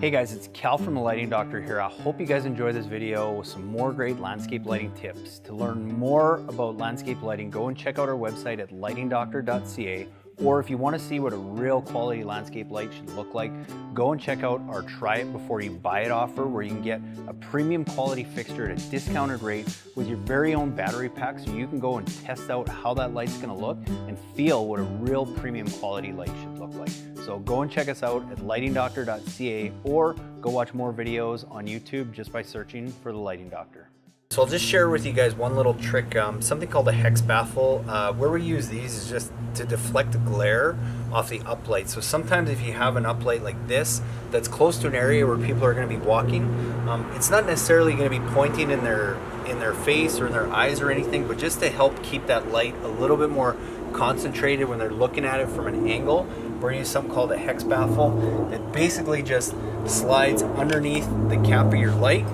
Hey guys, it's Cal from the Lighting Doctor here. I hope you guys enjoy this video with some more great landscape lighting tips. To learn more about landscape lighting, go and check out our website at lightingdoctor.ca, or if you want to see what a real quality landscape light should look like, go and check out our Try It Before You Buy It offer, where you can get a premium quality fixture at a discounted rate with your very own battery pack, so you can go and test out how that light's going to look and feel what a real premium quality light should look like. So go and check us out at lightingdoctor.ca, or go watch more videos on YouTube just by searching for the Lighting Doctor. So I'll just share with you guys one little trick, something called a Hex Baffle. Where we use these is just to deflect the glare off the uplight. So sometimes if you have an uplight like this that's close to an area where people are going to be walking, it's not necessarily going to be pointing in their face or in their eyes or anything, but just to help keep that light a little bit more concentrated when they're looking at it from an angle. We're going to use something called a Hex Baffle that basically just slides underneath the cap of your light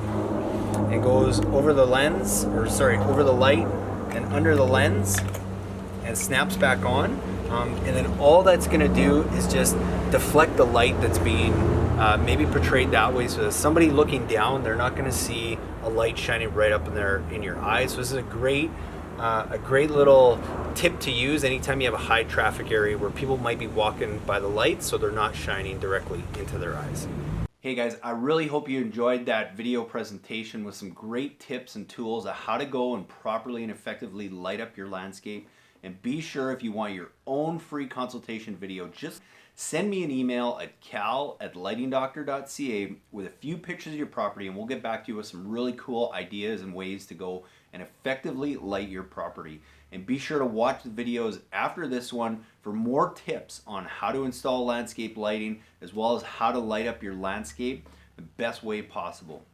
and goes over the lens, over the light and under the lens, and snaps back on. And then all that's going to do is just deflect the light that's being maybe portrayed that way. So as somebody looking down, they're not going to see a light shining right up in your eyes. So this is a great little tip to use anytime you have a high traffic area where people might be walking by the light, so they're not shining directly into their eyes. Hey guys, I really hope you enjoyed that video presentation with some great tips and tools on how to go and properly and effectively light up your landscape. And be sure, if you want your own free consultation video, just send me an email at cal@lightingdoctor.ca with a few pictures of your property, and we'll get back to you with some really cool ideas and ways to go and effectively light your property. And be sure to watch the videos after this one for more tips on how to install landscape lighting, as well as how to light up your landscape the best way possible.